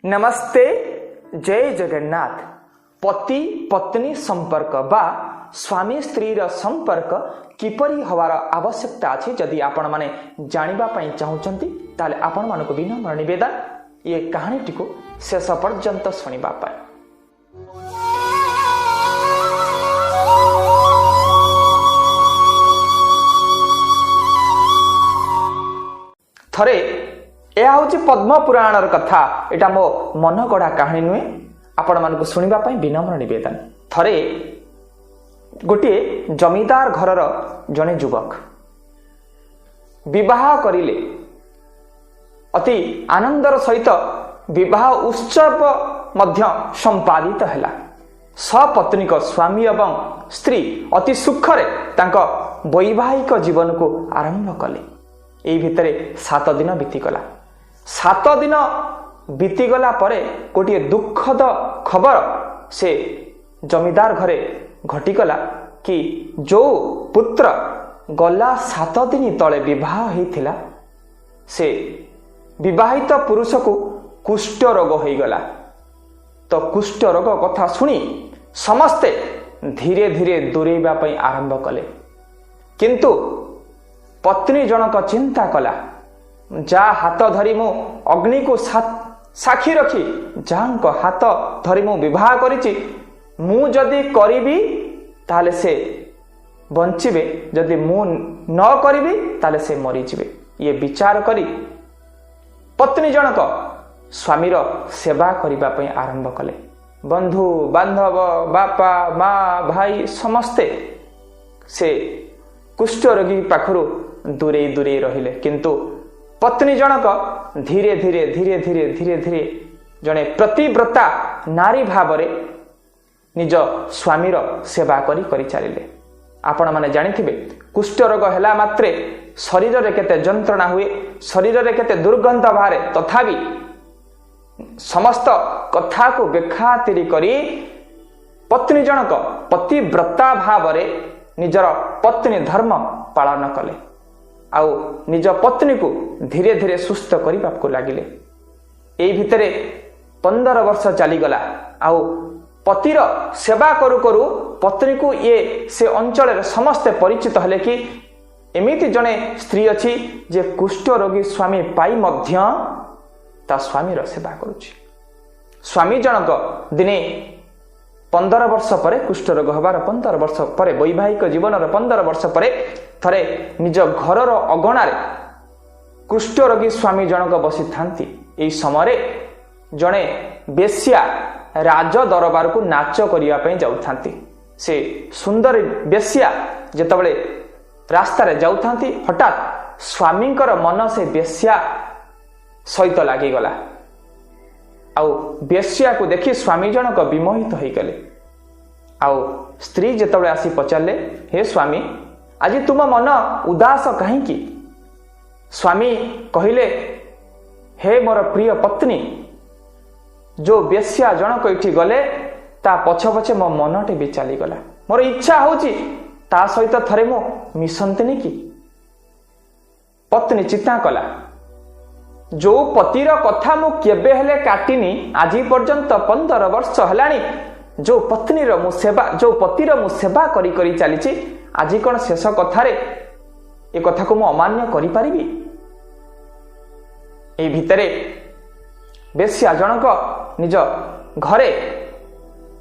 नमस्ते, जय जगन्नाथ। पति पत्नी संपर्क बा स्वामी स्त्री संपर्क किपरि हवार आवश्यकता अच्छी जदि आपण माने जानिबा पई चाहुचंती ताले आपण मानको विनम्र निवेदन ये कहानीटी को शेष पर्यंत सुनिबा पाए। थरे यह हूँ पद्म पुराणर कथा। एटा मो मन गढ़ा कहानी नुहे, आपण मानक शुणा विनम्र निवेदन। थरे गोटे जमीदार घरर जने युवक विवाह करिले। अति आनंदर सहित विवाह उत्सव मध्य संपादित हैला। सपत्नीक स्वामी एवं स्त्री अति सुखरे तांको वैवाहिक जीवन को आरंभ कले। एई भितरे 7 दिन बीतीगला। 7 दिन बीतीगला परे गोटे दुखद खबर से जमीदार घरे घटीगला कि जो पुत्र गला 7 दिन तले विवाह होइथिला से विवाहित पुरुष को कुष्ठ रोग होइगला। तो कुष्ठ रोग कथा सुनी समस्ते धीरे धीरे दूरेबा पई आरंभ कले। किंतु पत्नी जनक चिंता कला, जा हाथ धरी मु अग्नि को साक्षी रखी जांको हाथ धरी मु विवाह करिछि, मु जदि करिबी ताले से बंचिबे, जदि मु न करिबी ताले से मरि जिबे। ये विचार करी पत्नी जनक स्वामीर सेवा करिबा पई आरंभ कले। बंधु बांधव बापा माँ भाई समस्ते से कुष्ठ रोगी पाखरु दूरे दूरे रहिले। किंतु पत्नी जनक धीरे धीरे धीरे धीरे धीरे धीरे जने प्रतिव्रता नारी भावरे निज स्वामीर सेवा करी करी चलिले। आपण माने जानिथिबे कुष्ठ रोग हैला मात्रे शरीर रे केते जंत्रणा हुए, शरीर रे केते दुर्गंध बाहरे, तथापि समस्त कथा को बेखातिरी करी पत्नी जनक पतिव्रता भावरे निजर पत्नी धर्म पालन कले। आउ निज पत्नी को धीरे धीरे सुस्थ करने को लगिले। एई भितरे 15 वर्ष चलीगला। आउ पतिर सेवा करू करू पत्नी को ये से अंचल समस्ते परिचित हले कि एमिति जने स्त्री अच्छी जे कुष्ठ रोगी स्वामी पाई मध्य ता स्वामीर सेवा करुछि। स्वामी जनक दिने 15 वर्ष परे कुष्ठ रोग हबार 15 वर्ष परे वैवाहिक जीवनर 15 वर्ष परे थरे निज घरर अगणारे कुष्ठ रोगी स्वामी जनक बसी थांती। एई समय जने बेश्या राज दरबार को नाच करिया पई जाउथांती। से सुंदर बेश्या जेतबळे रास्ता रे जाउथांती, हठात स्वामींकर मन से बेश्या सहित लागि गला। आउ बेश्या को देखि स्वामी जनक विमोहित होई गले। आउ स्त्री जेतबळे आसी पचारले, हे स्वामी आज तुम मन उदास कहीं? स्वामी कहिले, हे मोर प्रिय पत्नी, जो बेश्या जनक इठी गले ता पछ पछे मो मनटे भी चली गला। मोर इच्छा होची ता सहित थरे मो मिसंतनी की। पत्नी चिंता कला, जो पतिर कथा मु केबे हेले काटिनी, आज पर्यंत 15 वर्ष हलानी जो पत्नीर मु सेवा, जो पतिर मु सेवा करी करी चलीची, आज कौन शेष कथारे ए कथा को मु अमान्य करि परिबी? ए भितरे बेश्या जनक निज घरे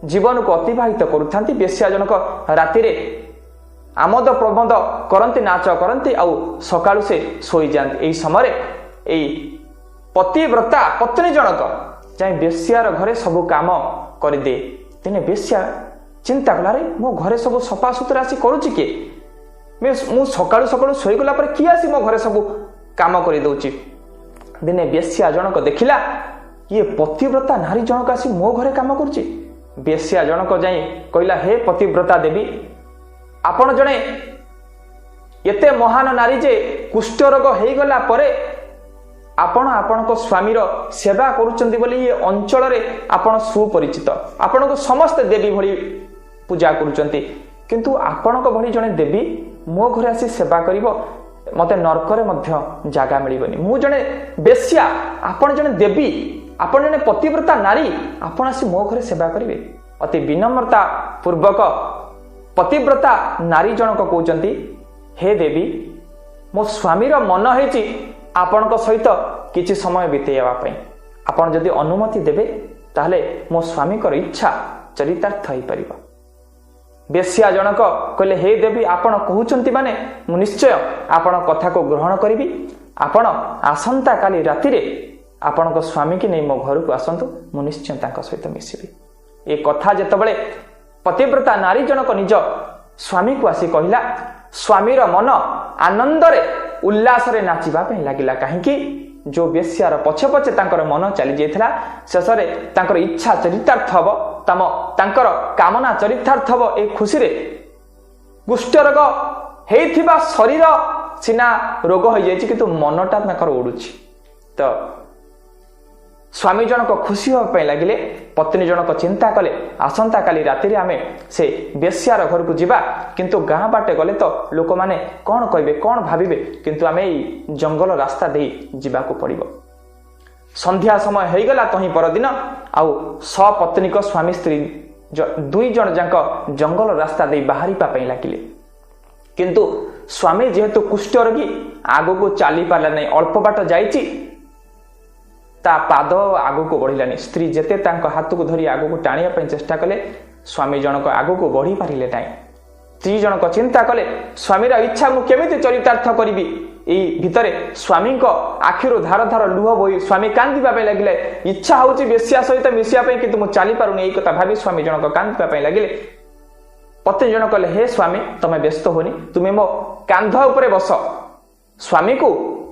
जीवन को अतिबाहित करुथांती। बेश्या जनक राति रे आमोद प्रबंध करंती, नाच करंती, आउ सकाळु से सोई जांती। एई समय एई पतिव्रता पत्नी जनक जाई बेश्यार घरे सब काम कर दे। दिने बेश्या चिंता कला, रे मो घरे सब सफा सुतरा आसी करूची के? मु सकाळु सकाळु सोई गला पर कि आसी मो घरे सब काम करि दउची। दिने बेश्या जनक देखिला ये पतिव्रता नारी जनक आसी मो घरे काम करूची। बेश्या जनक जाई कहला, हे पतिव्रता देवी, आपण जणे एते महान नारी जे कुष्ठ रोग हेई गला परे आपण आपणको स्वामीर सेवा करूचंती बोली ये अंचल रे आपण सुपरिचित। आपण को समस्त देवी भली पूजा करूचंती, किंतु आपणको भली जणे देवी मो घरे आसी सेवा करिवो, मते नरकरे मध्य जागा मिलिबनी। मु जणे बेश्या, आपण जणे देवी, आपण जने पतिव्रता नारी आपण आसी मो घरे सेवा करिवे। अति विनम्रता पूर्वक पतिव्रता नारी जनक कहउचंती हे देवी मो स्वामीर मन हेची आपणक सहित किछि समय बितेଇବା ପାଇଁ आपण जदि अनुमति देबे ताहले मो स्वामी कर इच्छा चरितार्थ होई परिबो। बेश्या जनक कहले हे देवी आपण कहउचंती माने मु निश्चय आपण कथा को ग्रहण करिवि। आपण आसंता काली राति रे आपणक स्वामी की नहीं मो घर को आसंतु मु निश्चय तांका सहित मिसिबि। ए कथा जेतबेले पतिव्रता नारी जनक निज स्वामी को आसी कहिला स्वामीर मन आनंद रे उल्लास रे नाचिबा पे लागिला। काहेकि जो बेश्यार पछे पछे तांकर मन चली जाइथिला शेषरे तांकर इच्छा चरितार्थ हबो तांकर कामना चरितार्थ हबो। ए खुशी रे कुष्ठ रोग हेइथिबा शरीर सिना रोग होई जायछि किंतु मनटा तांकर उडुछि। तो स्वामी जनक खुशी होबा पे लागिले पत्नी जनक चिंता कले आसंता काली राति रे आमे से बेश्यार घर को जिबा किंतु गाँ बाटे गले तो लोक माने कौन कहबे कौन भाबिबे किंतु आमे जंगल रास्ता दे जिबा को पड़िबो। संध्या समय हेई गला तही परदिन आउ सपत्नी को स्वामी स्त्री दुई जन जाक जंगल रास्ता दे बाहरी पाई लागिले किंतु स्वामी जेहेतु कुष्ठ रोगी आगो को चली पारला नहीं अल्प बाट जाइछि ता पाद आगो को बढ़िलानी। स्त्री जेते तांको हाथ को धरी आगो को टाणिया पे चेष्टा कले स्वामी जनक आगो को बढ़ी पारिले नहीं। स्त्री जनक चिंता कले स्वामीर इच्छा मु केमिति चरितार्थ करिवि। एई भितरे स्वामी को आखिरो धार धार लुह बोई स्वामी कांदिबा पे लागिले। इच्छा होची बेश्या सहित मिसिया पे किंतु मु चली पारुनी एई कथा भाबी स्वामी जनक कांदिबा पे लागिले। पत्नी जनक कहले हे स्वामी तमे व्यस्त होनी तुमे मो कांध उपरे बस। स्वामी को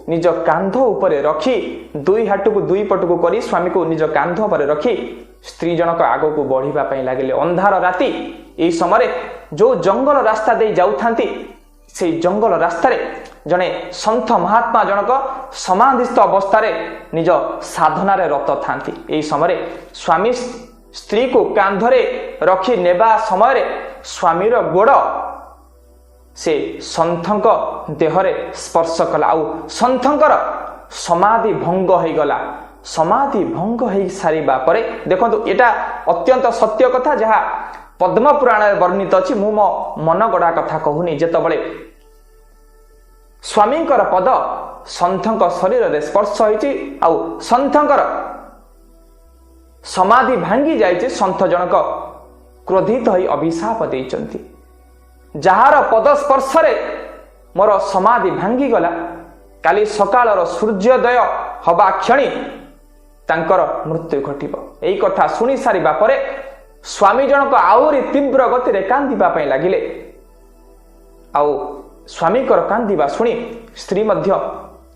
निज कांध उपरे रखी दुई हाथ को दुई पट को करी स्वामी को निज कांध उपरे रखी स्त्री जनक आगो को बढ़िबा पई लागिले। अंधार राति एई समय जो जंगल रास्ता दे जाउथांती से जंगल रास्ता रे जने संत महात्मा जनक समाधिस्थ अवस्था रे निज साधना रे रत थांती। एई समय स्वामी स्त्री को कांधरे रखी नेबा समय रे स्वामीर गोड़ से संथंक देहरे स्पर्श कला आउ संथंकर समाधि भंग हो गला। समाधि भंग हो सारिबा परे देखंतु एटा अत्यंत सत्य कथा जहा पद्म पुराण में वर्णित अछि। मु मो मन गड़ा कथा कहूनी जेतबळे स्वामींकर पद संथंक शरीर रे स्पर्श होइछि आउ संथंकर समाधि भांगी जाइछि। संथ जनक क्रोधित होई अभिशाप देइचंती जार पद स्पर्श रे मोर समाधि भांगी गला काली सकाळर सूर्योदय हवा क्षणी तांकर मृत्यु घटिबो। एई कथा सुनी सारिबा परे स्वामी जनक आउरी तीव्र गति रे कांदिबा पई लागिले। आउ स्वामी कर कांदिबा सुनी स्त्री मध्य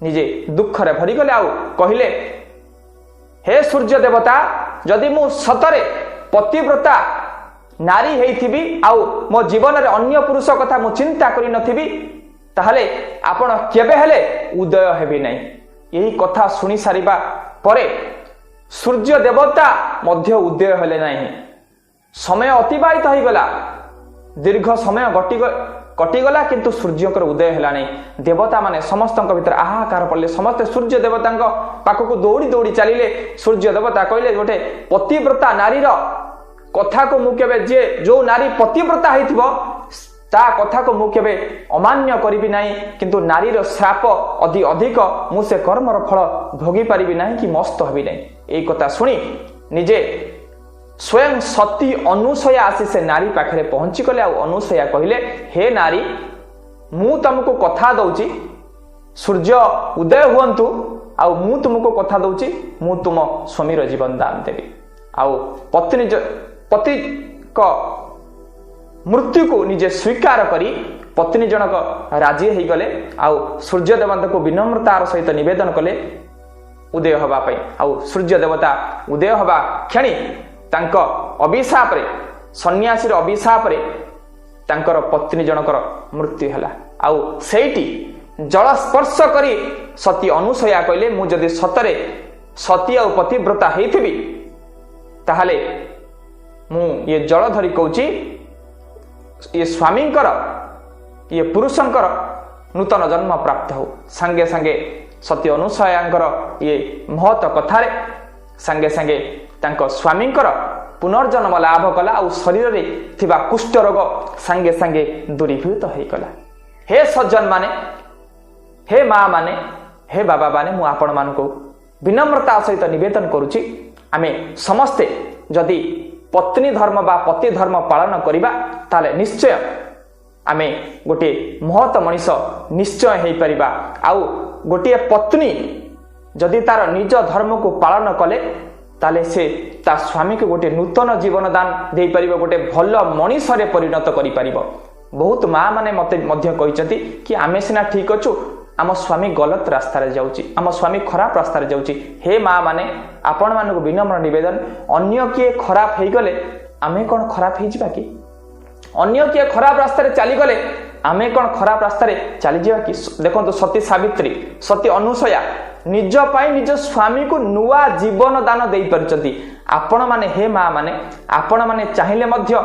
निजे दुख रे भरी गले आउ कहिले हे सूर्य देवता जदि मु सतरे पतिव्रता नारी हेइथिबी आउ मो जीवन रे अन्य पुरुष कथा मु चिंता करि नथिबी ताहले आपण केबे हेले उदय हेबी नै। एही कथा सुनी सारिबा परे सूर्य देवता मध्य उदय हेले नै। समय अतिबाहित हो गला दीर्घ समय कटिगला किंतु सूर्यकर उदय हेला नै। देवता माने समस्तक भितर आहाकार पड़ले समस्त सूर्य देवतांक पाखकु दौड़ी दौड़ी चलिले। सूर्य देवता कहले गोटे पतिव्रता नारीर कथा को मुकेबे जे जो नारी पतिव्रता हेथिबो ता कथा को मुकेबे अमान्य करिबि नाही किंतु नारीर श्राप अधिक मु से कर्मर फल भोगी पारिबि नाही कि मस्त हबि नाही। एई कथा सुनी निजे स्वयं सती अनुसया आसी से नारी पाखरे पहुंची गले। आउ अनुसया कहिले हे नारी मु तुमको कथा दउची सूर्य उदय हुअंतु आउ मु तुमको कथा दउची मु तुम स्वामीर जीवन दान देबी। आउ पति को मृत्यु को निजे स्वीकार करी पत्नी जनक राजी हो गले। आउ सूर्य देवता को विनम्रतार सहित निवेदन कले उदय हवा पई। आउ सूर्य देवता उदय हवा क्षणी तांको अभिशाप रे सन्यासीर अभिशाप रे तांकर पत्नी जनकर मृत्यु हला। आउ सेठी जल स्पर्श करी सती अनुसया कहले मु जदि सतरे सती और पतिव्रता हेथिबी ताहले मु ये जल धरी कहूची ये स्वामींकर ये पुरुषंकर नूतन जन्म प्राप्त हो। संगे संगे सती अनुसयांकर ये महत कथारे संगे संगे तांको स्वामींकर पुनर्जन्म लाभ कला और शरीर रे थिबा कुष्ठ रोग संगे संगे दूरीभूत हो गला। हे सज्जन माने, हे माँ माने, हे बाबा माने, मु आपण मानकु विनम्रता सहित निवेदन करुछि, आमे समस्ते जदि पत्नी धर्म बा पति धर्म पालन करिबा ताले निश्चय आमे गोटे महत मनीष निश्चय हेई परिबा। आउ गोटे पत्नी जदि तार निज धर्म को पालन कले ताले से ता स्वामी को गोटे नूतन जीवन दान दे परिबो, गोटे भल मनीष रे परिणत करि परिबो। बहुत माँ माने मते मध्य कहिसंती कि आमे सिना ठीक अछु, आम स्वामी गलत रास्ता रे जाउची, आम स्वामी खराब रास्ता रे जाउची। हे माँ माने, आपण मानक विनम्र निवेदन, अन्य किए खराब हेई गले आमे कोन खराब हेई जिबा कि? अन्य किए खराब रास्ता रे चली गले आमे कोन खराब रास्ता रे चली जिबा कि? देखंतु सती सावित्री, सती अनुसया निज पाई निज स्वामी को नुआ जीवन दान देई परचंती। आपण माने हे माँ माने, आपण माने चाहिले मध्य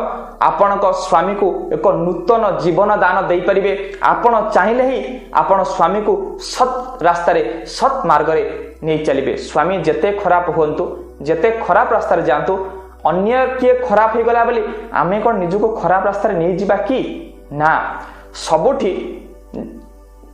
आपणक स्वामी को एक नूतन जीवन दान देई परिबे। आपण चाहिले ही आपण स्वामी को सत रास्ता रे सत मार्ग रे नै चलिबे। स्वामी जेते खराब होंतु, जेते खराब रास्ता रे जांतु, अन्य किए खराब हो गला बोली आमे कोन निज को खराब रास्ता रे नै जिबा कि? ना, सबुठी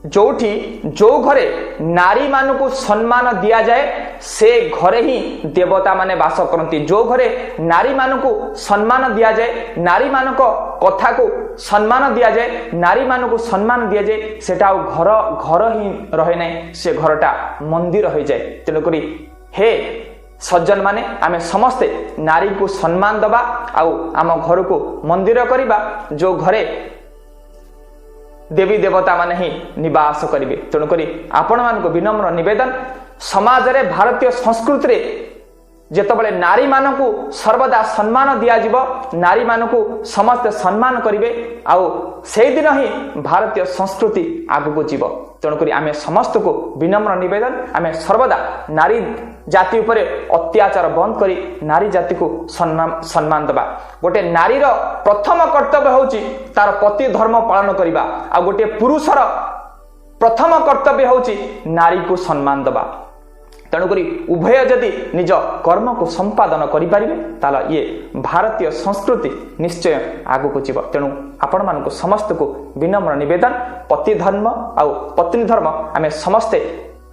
जोठी जो घरे नारी मान को सम्मान दिया जाए से घरे ही देवता माने वास करती। जो घरे नारी मान को सम्मान दिया जाए, नारी मान को कथा को सम्मान दिया जाए, नारी मान को सम्मान दिया जाए, सेटा घर घर ही रहे नहीं, से घरटा मंदिर हो जाए। तेणुकरी हे सज्जन माने, आमे समस्ते नारी को सम्मान दबा आउ आम घर को मंदिर करिबा, जो घरे देवी देवता माने ही निवास करिवे। तेणुकरी आपण मानक विनम्र निवेदन, समाज रे भारतीय संस्कृति रे जेतबले नारी मानकु सर्वदा सम्मान दिया जिवो, नारी मानकु समस्त सम्मान करिवे, आउ सेहि दिन ही भारतीय संस्कृति आगु जीवो। तेणुकरी आमे समस्त को विनम्र निवेदन, आमे सर्वदा नारी जाति उपरे अत्याचार बंद करी नारी जाति को सम्मान दबा। गोटे नारीर प्रथम कर्तव्य होची तार पति धर्म पालन करिबा, आ गोटे पुरुषर प्रथम कर्तव्य होची नारी को सम्मान दबा। तेणुकरी उभय जदि निज कर्म को संपादन करि परिबे ताला ये भारतीय संस्कृति निश्चय आगु को जीव। तेणु आपण मानक समस्त को विनम्र निवेदन, पति धर्म आउ पत्नी धर्म आमे समस्ते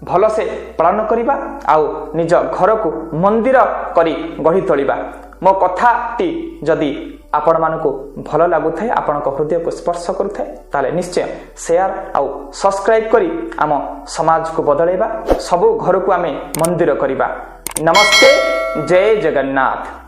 भल से पालन करिबा, आउ निज घर को मंदिर करी गढ़ी तोलिबा। मो कथाटी जदि आपण मानक भल लागु थाए, आपण हृदय को स्पर्श करू थाए, ताले निश्चय शेयर आउ सब्सक्राइब करी आम समाज को बदलैबा, सबु घर को आमे मंदिर करिबा। नमस्ते, जय जगन्नाथ।